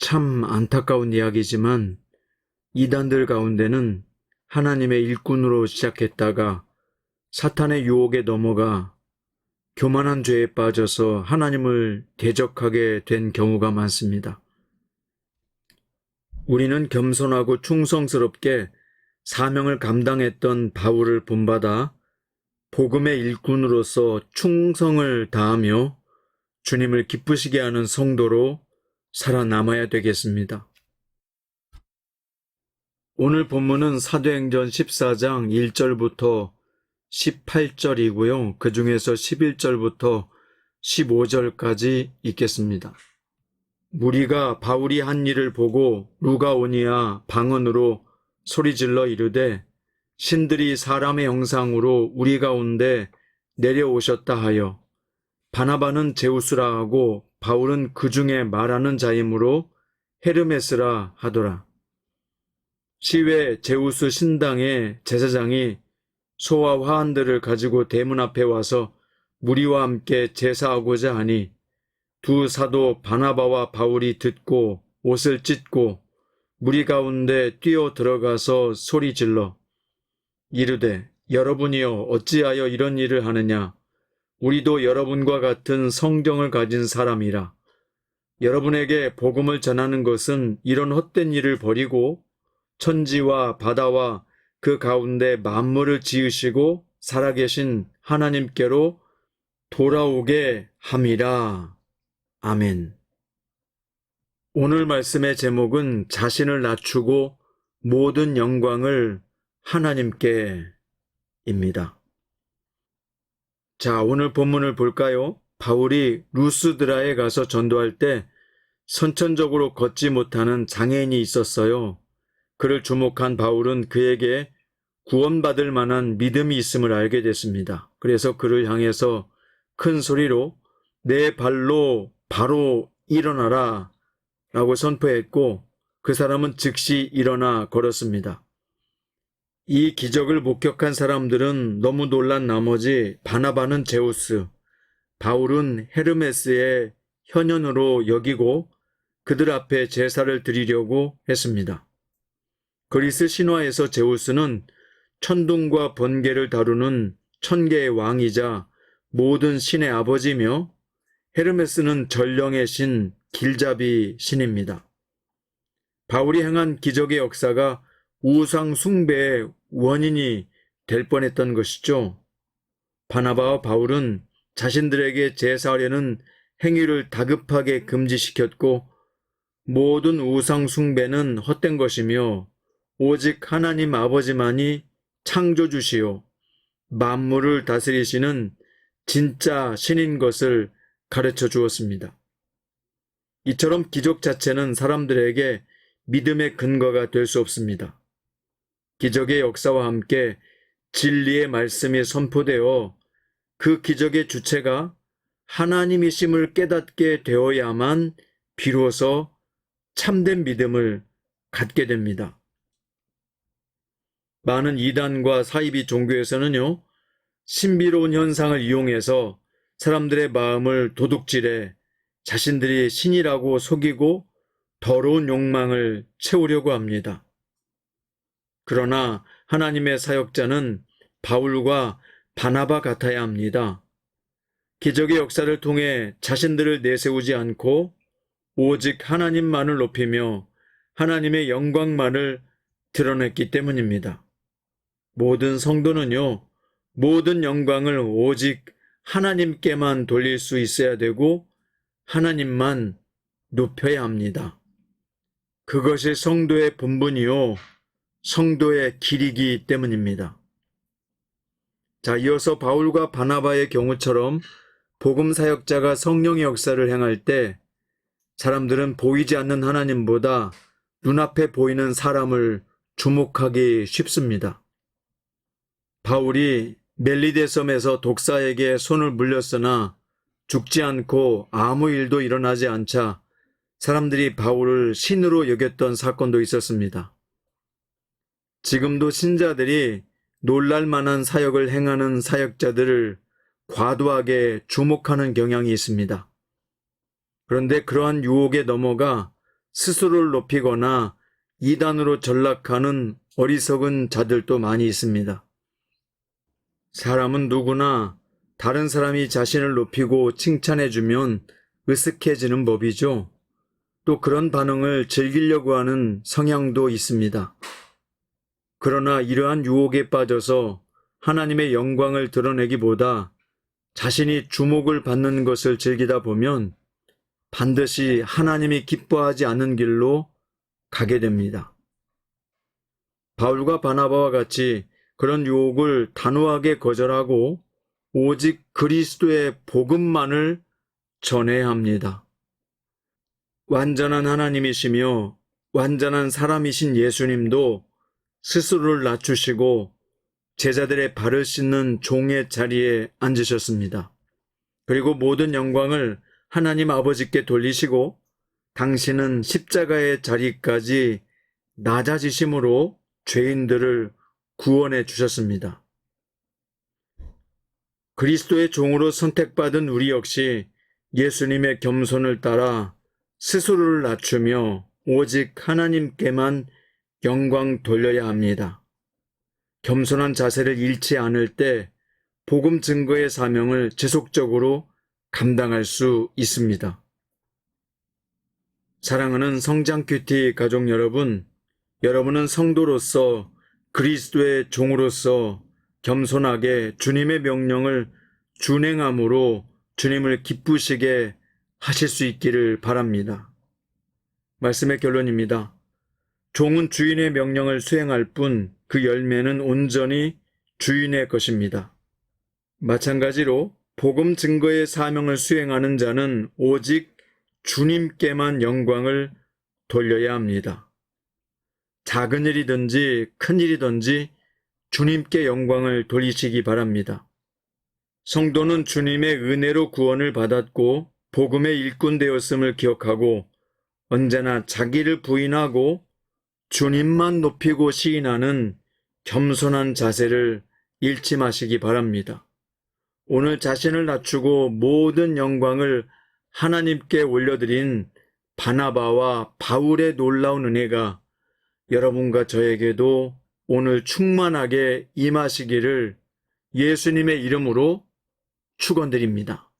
참 안타까운 이야기지만 이단들 가운데는 하나님의 일꾼으로 시작했다가 사탄의 유혹에 넘어가 교만한 죄에 빠져서 하나님을 대적하게 된 경우가 많습니다. 우리는 겸손하고 충성스럽게 사명을 감당했던 바울을 본받아 복음의 일꾼으로서 충성을 다하며 주님을 기쁘시게 하는 성도로 살아남아야 되겠습니다. 오늘 본문은 사도행전 14장 1절부터 18절이고요. 그 중에서 11절부터 15절까지 읽겠습니다. 무리가 바울이 한 일을 보고 루가오니아 방언으로 소리질러 이르되 신들이 사람의 형상으로 우리 가운데 내려오셨다 하여 바나바는 제우스라 하고 바울은 그 중에 말하는 자이므로 헤르메스라 하더라. 시외 제우스 신당의 제사장이 소와 화환들을 가지고 대문 앞에 와서 무리와 함께 제사하고자 하니 두 사도 바나바와 바울이 듣고 옷을 찢고 무리 가운데 뛰어 들어가서 소리질러 이르되 여러분이여 어찌하여 이런 일을 하느냐. 우리도 여러분과 같은 성경을 가진 사람이라. 여러분에게 복음을 전하는 것은 이런 헛된 일을 버리고 천지와 바다와 그 가운데 만물을 지으시고 살아계신 하나님께로 돌아오게 함이라. 아멘. 오늘 말씀의 제목은 자신을 낮추고 모든 영광을 하나님께입니다. 자, 오늘 본문을 볼까요? 바울이 루스드라에 가서 전도할 때 선천적으로 걷지 못하는 장애인이 있었어요. 그를 주목한 바울은 그에게 구원받을 만한 믿음이 있음을 알게 됐습니다. 그래서 그를 향해서 큰 소리로 내 발로 바로 일어나라 라고 선포했고 그 사람은 즉시 일어나 걸었습니다. 이 기적을 목격한 사람들은 너무 놀란 나머지 바나바는 제우스, 바울은 헤르메스의 현연으로 여기고 그들 앞에 제사를 드리려고 했습니다. 그리스 신화에서 제우스는 천둥과 번개를 다루는 천개의 왕이자 모든 신의 아버지며 헤르메스는 전령의 신, 길잡이 신입니다. 바울이 행한 기적의 역사가 우상 숭배의 원인이 될 뻔했던 것이죠. 바나바와 바울은 자신들에게 제사하려는 행위를 다급하게 금지시켰고 모든 우상 숭배는 헛된 것이며 오직 하나님 아버지만이 창조주시오 만물을 다스리시는 진짜 신인 것을 가르쳐 주었습니다. 이처럼 기적 자체는 사람들에게 믿음의 근거가 될 수 없습니다. 기적의 역사와 함께 진리의 말씀이 선포되어 그 기적의 주체가 하나님이심을 깨닫게 되어야만 비로소 참된 믿음을 갖게 됩니다. 많은 이단과 사이비 종교에서는요, 신비로운 현상을 이용해서 사람들의 마음을 도둑질해 자신들이 신이라고 속이고 더러운 욕망을 채우려고 합니다. 그러나 하나님의 사역자는 바울과 바나바 같아야 합니다. 기적의 역사를 통해 자신들을 내세우지 않고 오직 하나님만을 높이며 하나님의 영광만을 드러냈기 때문입니다. 모든 성도는요, 모든 영광을 오직 하나님께만 돌릴 수 있어야 되고 하나님만 높여야 합니다. 그것이 성도의 본분이요, 성도의 길이기 때문입니다. 자, 이어서 바울과 바나바의 경우처럼 복음 사역자가 성령의 역사를 행할 때 사람들은 보이지 않는 하나님보다 눈앞에 보이는 사람을 주목하기 쉽습니다. 바울이 멜리데 섬에서 독사에게 손을 물렸으나 죽지 않고 아무 일도 일어나지 않자 사람들이 바울을 신으로 여겼던 사건도 있었습니다. 지금도 신자들이 놀랄 만한 사역을 행하는 사역자들을 과도하게 주목하는 경향이 있습니다. 그런데 그러한 유혹에 넘어가 스스로를 높이거나 이단으로 전락하는 어리석은 자들도 많이 있습니다. 사람은 누구나 다른 사람이 자신을 높이고 칭찬해주면 으쓱해지는 법이죠. 또 그런 반응을 즐기려고 하는 성향도 있습니다. 그러나 이러한 유혹에 빠져서 하나님의 영광을 드러내기보다 자신이 주목을 받는 것을 즐기다 보면 반드시 하나님이 기뻐하지 않는 길로 가게 됩니다. 바울과 바나바와 같이 그런 유혹을 단호하게 거절하고 오직 그리스도의 복음만을 전해야 합니다. 완전한 하나님이시며 완전한 사람이신 예수님도 스스로를 낮추시고 제자들의 발을 씻는 종의 자리에 앉으셨습니다. 그리고 모든 영광을 하나님 아버지께 돌리시고 당신은 십자가의 자리까지 낮아지심으로 죄인들을 구원해 주셨습니다. 그리스도의 종으로 선택받은 우리 역시 예수님의 겸손을 따라 스스로를 낮추며 오직 하나님께만 영광 돌려야 합니다. 겸손한 자세를 잃지 않을 때 복음 증거의 사명을 지속적으로 감당할 수 있습니다. 사랑하는 성장 큐티 가족 여러분, 여러분은 성도로서 그리스도의 종으로서 겸손하게 주님의 명령을 준행함으로 주님을 기쁘시게 하실 수 있기를 바랍니다. 말씀의 결론입니다. 종은 주인의 명령을 수행할 뿐 그 열매는 온전히 주인의 것입니다. 마찬가지로 복음 증거의 사명을 수행하는 자는 오직 주님께만 영광을 돌려야 합니다. 작은 일이든지 큰 일이든지 주님께 영광을 돌리시기 바랍니다. 성도는 주님의 은혜로 구원을 받았고 복음의 일꾼 되었음을 기억하고 언제나 자기를 부인하고 주님만 높이고 시인하는 겸손한 자세를 잃지 마시기 바랍니다. 오늘 자신을 낮추고 모든 영광을 하나님께 올려드린 바나바와 바울의 놀라운 은혜가 여러분과 저에게도 오늘 충만하게 임하시기를 예수님의 이름으로 축원드립니다.